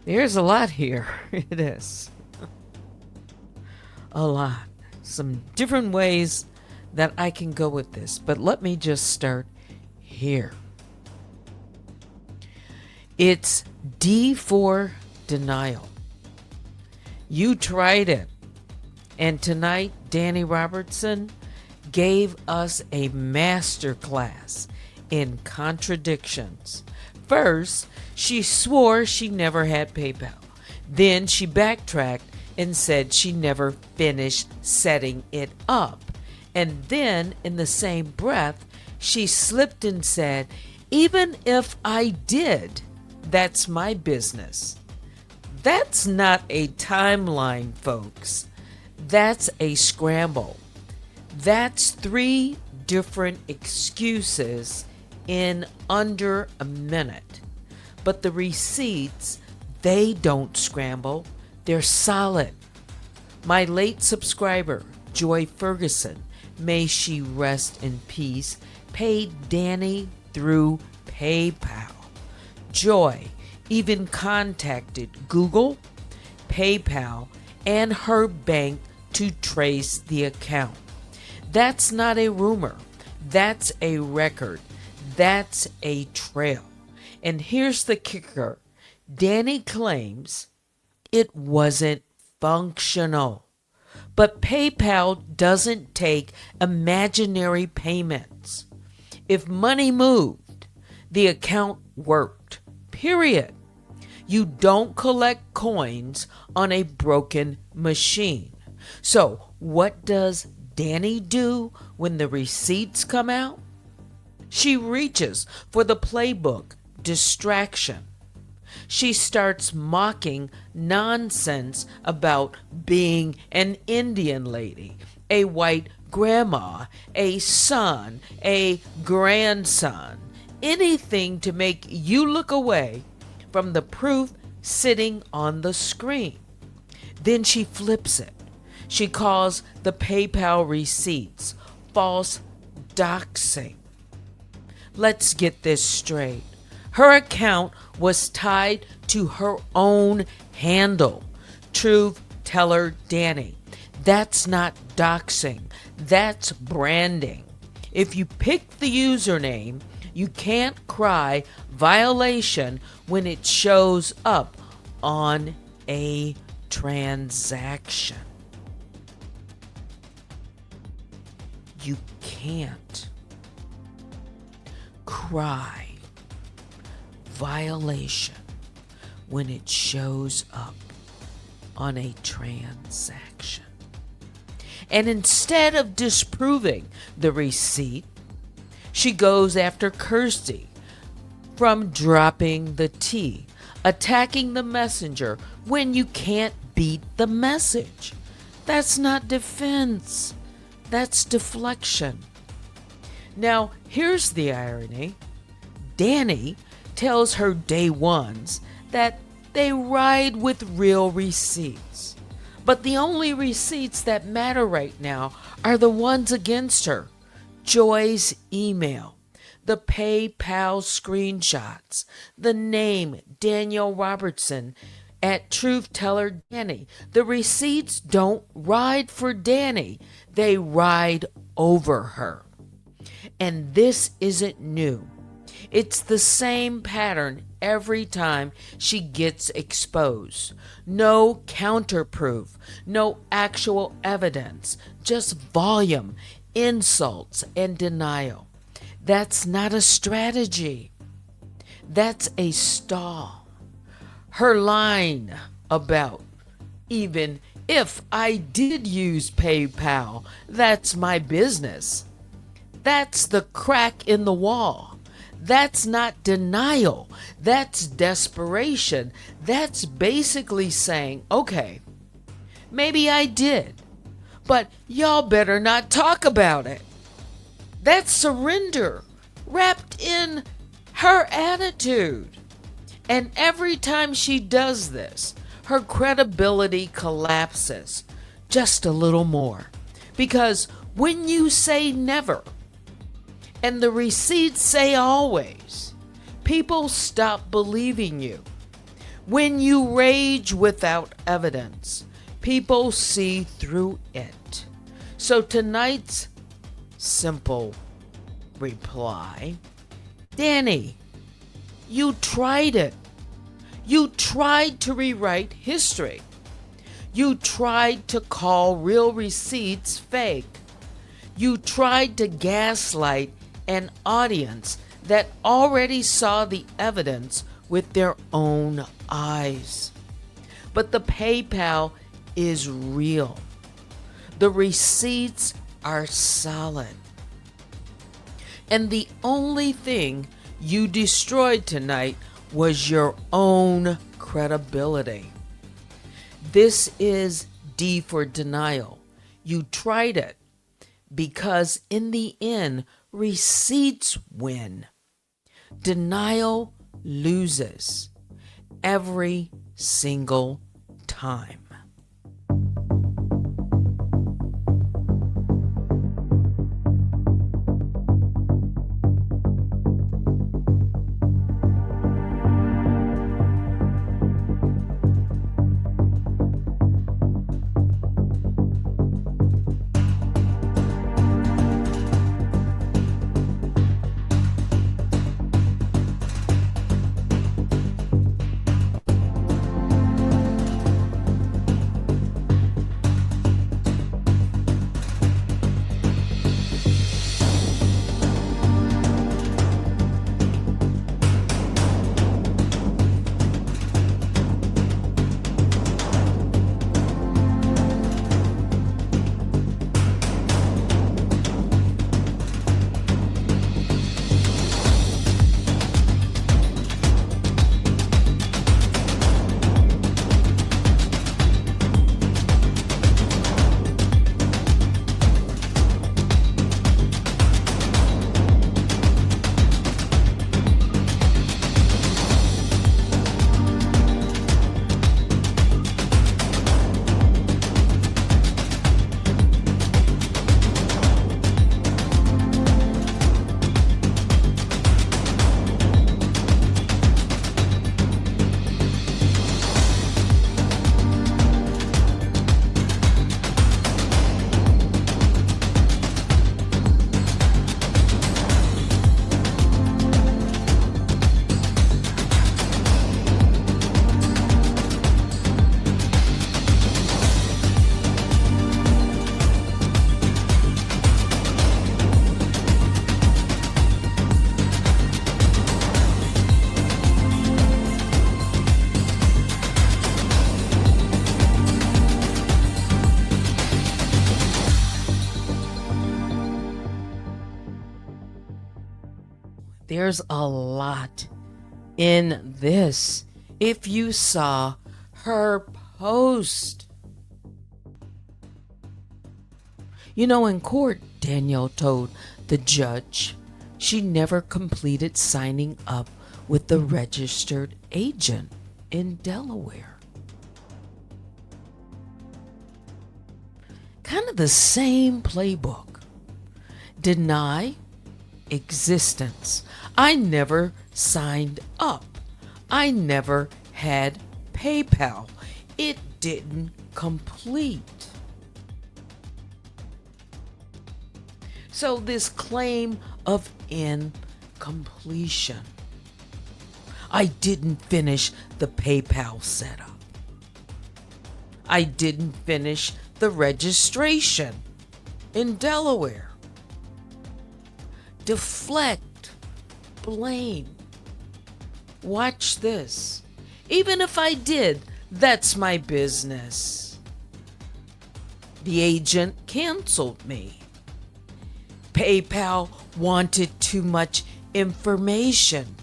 There's a lot here. It is. A lot. Some different ways that I can go with this, but let me just start here. It's D for denial. You tried it. And tonight, Danny Robertson gave us a master class in contradictions. First, she swore she never had PayPal. Then she backtracked and said she never finished setting it up. And then, in the same breath, she slipped and said, even if I did, that's my business. That's not a timeline, folks. That's a scramble. That's 3 different excuses in under a minute. But the receipts, they don't scramble. They're solid. My late subscriber, Joy Ferguson, may she rest in peace, paid Danny through PayPal. Joy even contacted Google, PayPal, and her bank to trace the account. That's not a rumor. That's a record. That's a trail. And here's the kicker. Danny claims it wasn't functional. But PayPal doesn't take imaginary payments. If money moved, the account worked. Period. You don't collect coins on a broken machine. So, what does Danny do when the receipts come out? She reaches for the playbook, distraction. She starts mocking nonsense about being an Indian lady, a white grandma, a son, a grandson, anything to make you look away from the proof sitting on the screen. Then she flips it. She calls the PayPal receipts false doxing. Let's get this straight. Her account was tied to her own handle, Truth Teller Danny. That's not doxing. That's branding. If you pick the username, you can't cry violation when it shows up on a transaction. You can't cry violation when it shows up on a transaction. And instead of disproving the receipt, she goes after Kirsty from dropping the T, attacking the messenger when you can't beat the message. That's not defense. That's deflection. Now, here's the irony. Danny tells her day ones that they ride with real receipts. But the only receipts that matter right now are the ones against her. Joy's email, the PayPal screenshots, the name Danielle Robertson at Truth Teller Danny. The receipts don't ride for Danny, they ride over her. And this isn't new. It's the same pattern every time she gets exposed. No counterproof, no actual evidence, just volume, insults, and denial. That's not a strategy. That's a stall. Her line about, even if I did use PayPal, that's my business. That's the crack in the wall. That's not denial. That's desperation. That's basically saying, okay, maybe I did, but y'all better not talk about it. That's surrender wrapped in her attitude. And every time she does this, her credibility collapses just a little more. Because when you say never, and the receipts say always, people stop believing you. When you rage without evidence, people see through it. So tonight's simple reply: Danny, you tried it. You tried to rewrite history. You tried to call real receipts fake. You tried to gaslight an audience that already saw the evidence with their own eyes. But the PayPal is real. The receipts are solid. And the only thing you destroyed tonight was your own credibility. This is DForDenial. You tried it because in the end, receipts win. Denial loses every single time. There's a lot in this. If you saw her post. You know, in court, Danielle told the judge she never completed signing up with the registered agent in Delaware. Kind of the same playbook. Deny existence. I never signed up. I never had PayPal. It didn't complete. So this claim of incompletion. I didn't finish the PayPal setup. I didn't finish the registration in Delaware. Deflect, blame. Watch this. Even if I did, that's my business. The agent canceled me. PayPal wanted too much information.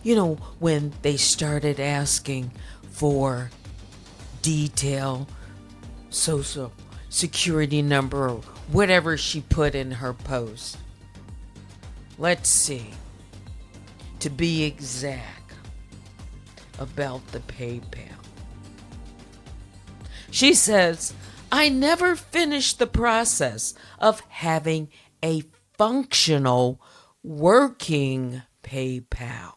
You know, when they started asking for detail, social security number, or whatever she put in her post. Let's see. To be exact about the PayPal. She says, I never finished the process of having a functional, working PayPal.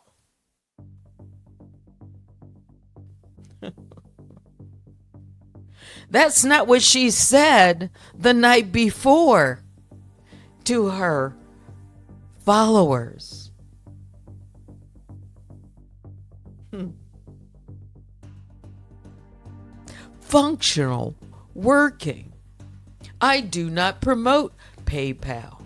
That's not what she said the night before to her followers. Functional working. I do not promote PayPal.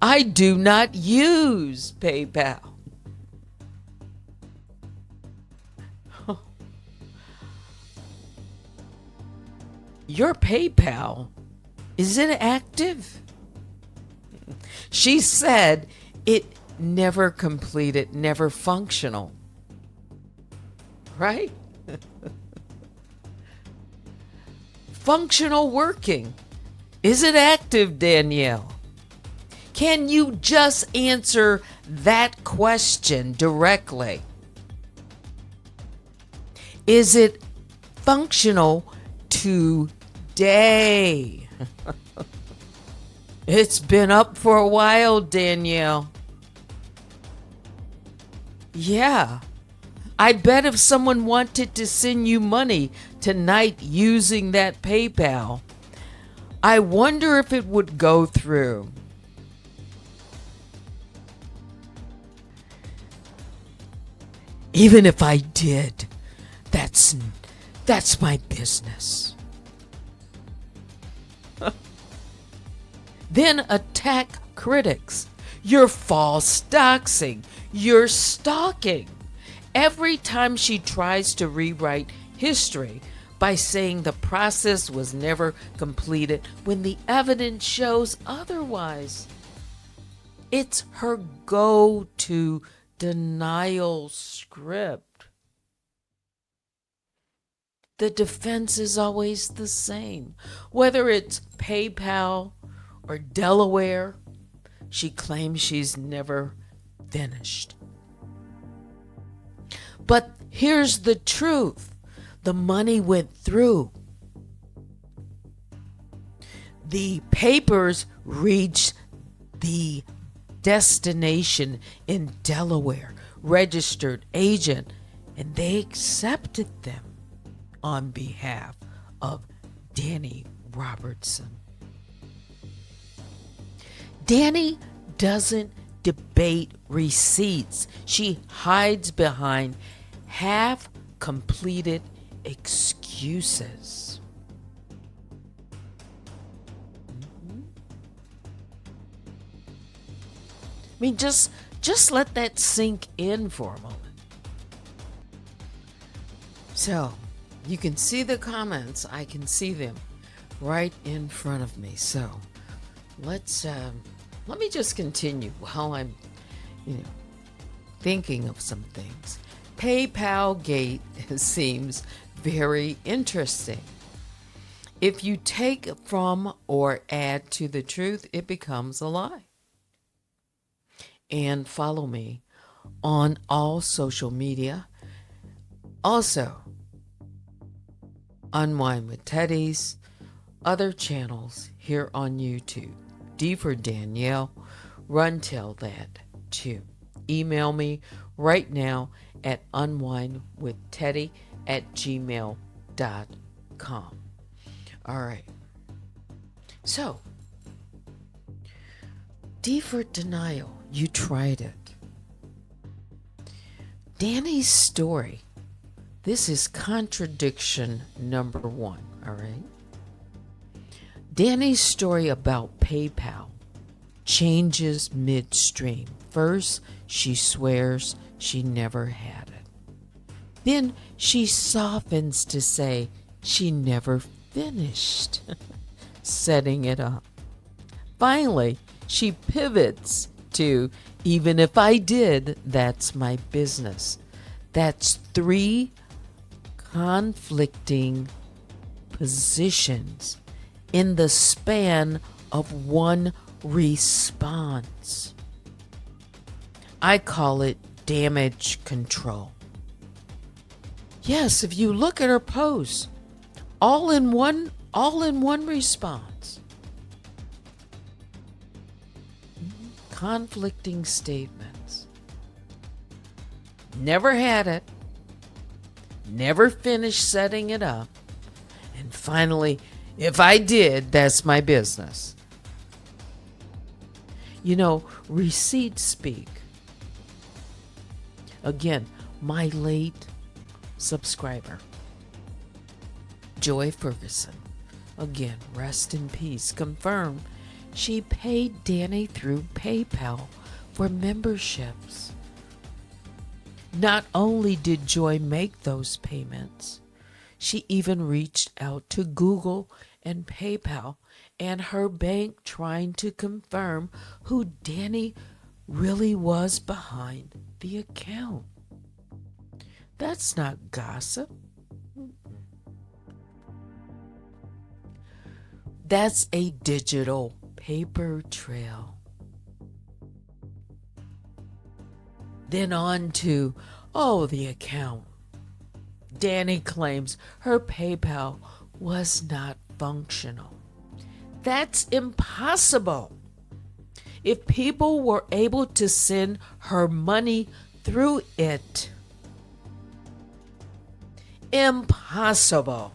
I do not use PayPal. Your PayPal, is it active? She said it never completed, never functional. Right? Functional working. Is it active, Danielle? Can you just answer that question directly? Is it functional today? It's been up for a while, Danielle. Yeah. I bet if someone wanted to send you money tonight using that PayPal, I wonder if it would go through. Even if I did, that's my business. Then attack critics. You're false doxing. You're stalking. Every time she tries to rewrite history by saying the process was never completed when the evidence shows otherwise. It's her go-to denial script. The defense is always the same. Whether it's PayPal or Delaware, she claims she's never finished. But here's the truth. The money went through. The papers reached the destination in Delaware, registered agent, and they accepted them on behalf of Danny Robertson. Danny doesn't debate receipts. She hides behind half-completed excuses. I mean, just let that sink in for a moment. So, you can see the comments. I can see them right in front of me. So, let me just continue while I'm, thinking of some things. PayPal Gate seems very interesting. If you take from or add to the truth, it becomes a lie. And follow me on all social media. Also, Unwind with Teddy's other channels here on YouTube. DForDenial, run tell that too. Email me right now at unwindwithteddy@gmail.com. All right. So, DForDenial, you tried it. Danny's story. This is contradiction number 1, all right? Danny's story about PayPal changes midstream. First, she swears she never had it. Then she softens to say she never finished setting it up. Finally, she pivots to, even if I did, that's my business. That's 3 conflicting positions in the span of one response. I call it damage control. Yes, if you look at her posts, all in one response. Conflicting statements. Never had it. never finished setting it up, and finally, if I did, that's my business. You know, receipts speak. Again, my late subscriber, Joy Ferguson, again, rest in peace, confirmed she paid Danny through PayPal for memberships. Not only did Joy make those payments, she even reached out to Google and PayPal and her bank trying to confirm who Danny really was behind the account. That's not gossip. That's a digital paper trail. Then on to, the account. Danny claims her PayPal was not functional. That's impossible. If people were able to send her money through it, impossible.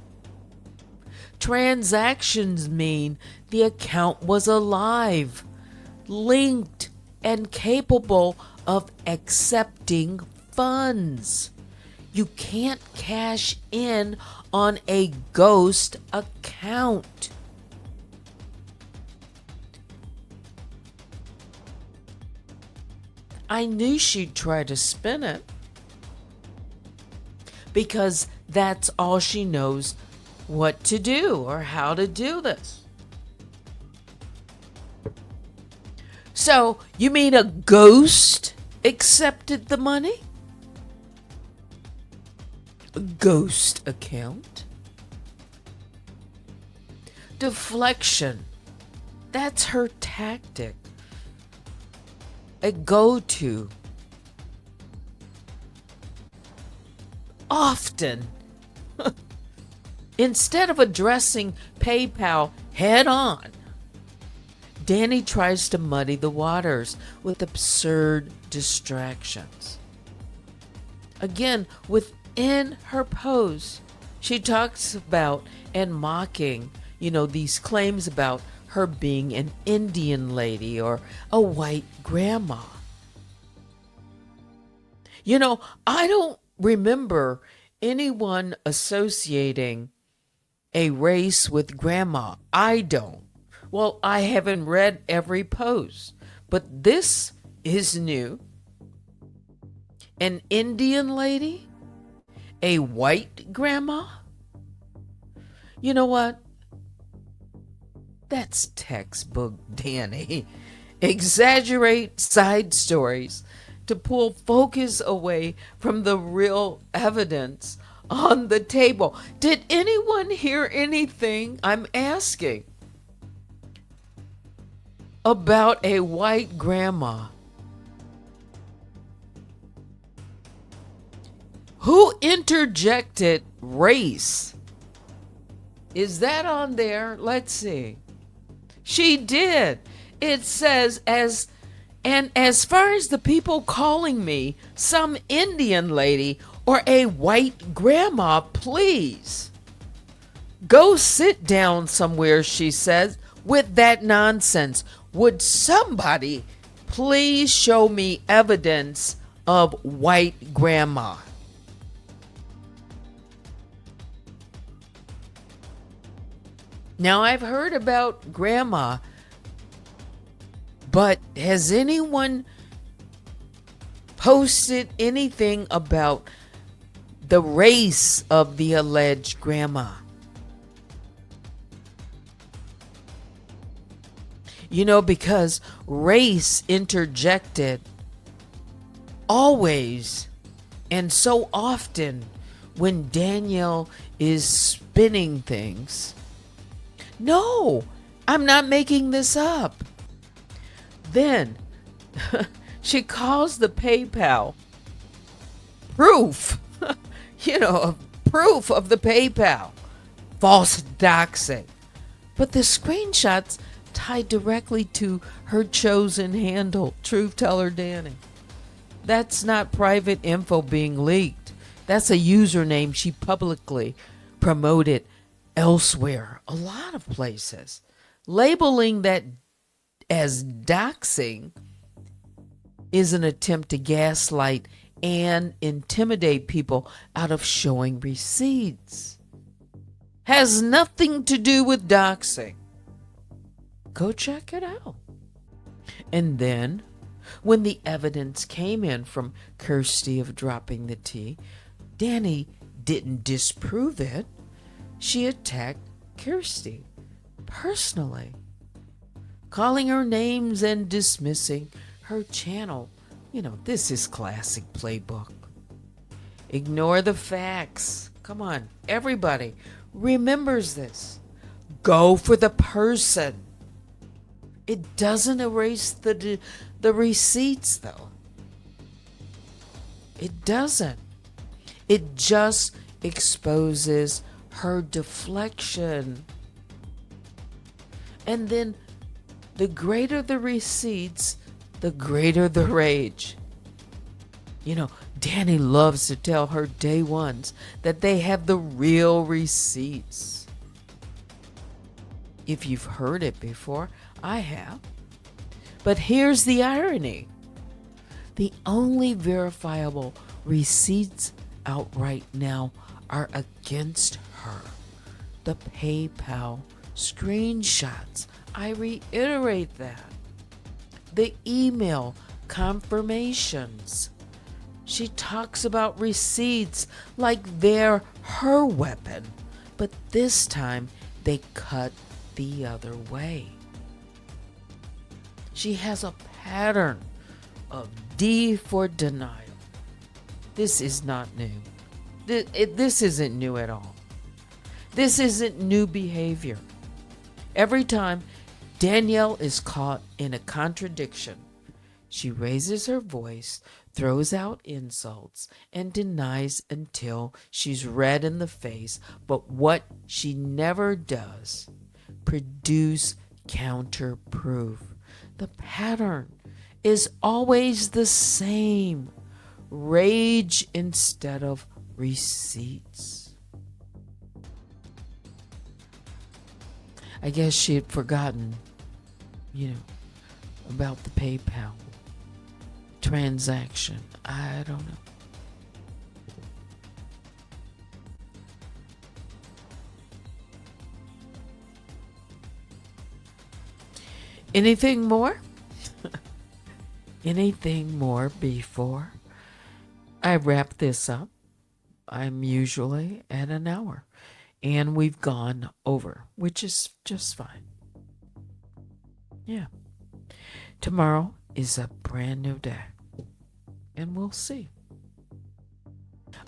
Transactions mean the account was alive, linked, and capable of accepting funds. You can't cash in on a ghost account. I knew she'd try to spin it because that's all she knows what to do or how to do this. So, you mean a ghost accepted the money? A ghost account? Deflection. That's her tactic. A go-to. Often. Instead of addressing PayPal head on, Danny tries to muddy the waters with absurd distractions. Again, within her post, she talks about and mocking, these claims about her being an Indian lady or a white grandma. I don't remember anyone associating a race with grandma. I don't. Well, I haven't read every post, but this is new. An Indian lady? A white grandma? You know what? That's textbook Danny. Exaggerate side stories to pull focus away from the real evidence on the table. Did anyone hear anything? I'm asking about a white grandma. Who interjected race? Is that on there? Let's see. She did. It says, as far as the people calling me some Indian lady or a white grandma, please go sit down somewhere, she says, with that nonsense. Would somebody please show me evidence of white grandma? Now, I've heard about grandma, but has anyone posted anything about the race of the alleged grandma? Because race interjected always and so often when Danielle is spinning things. No, I'm not making this up. Then she calls the PayPal proof, proof of the PayPal. False doxing. But the screenshots tied directly to her chosen handle, Truth Teller Danny. That's not private info being leaked. That's a username she publicly promoted elsewhere, a lot of places. Labeling that as doxing is an attempt to gaslight and intimidate people out of showing receipts. Has nothing to do with doxing. Go check it out. And then, when the evidence came in from Kirsty of dropping the T, Danny didn't disprove it. She attacked Kirsty personally, calling her names and dismissing her channel. You know, this is classic playbook. Ignore the facts. Come on, everybody remembers this. Go for the person. It doesn't erase the receipts, though. It doesn't. It just exposes her deflection. And then the greater the receipts, the greater the rage. You know, Danny loves to tell her day ones that they have the real receipts. If you've heard it before, I have. But here's the irony. The only verifiable receipts out right now are against her. The PayPal screenshots. I reiterate that. The email confirmations. She talks about receipts like they're her weapon, but this time they cut the other way. She has a pattern of DForDenial. This is not new. This isn't new at all. This isn't new behavior. Every time Danielle is caught in a contradiction, she raises her voice, throws out insults, and denies until she's red in the face. But what she never does, produce counter proof. The pattern is always the same. Rage instead of receipts. I guess she had forgotten, about the PayPal transaction. I don't know. Anything more? Anything more before I wrap this up? I'm usually at an hour, and we've gone over, which is just fine. Yeah. Tomorrow is a brand new day, and we'll see.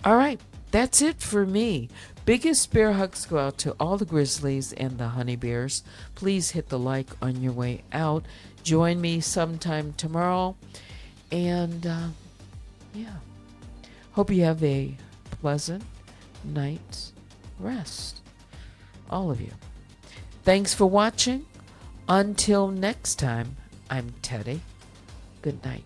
All right, that's it for me. Biggest bear hugs go out to all the grizzlies and the honey bears. Please hit the like on your way out. Join me sometime tomorrow. And, hope you have a pleasant night's rest. All of you. Thanks for watching. Until next time, I'm Teddy. Good night.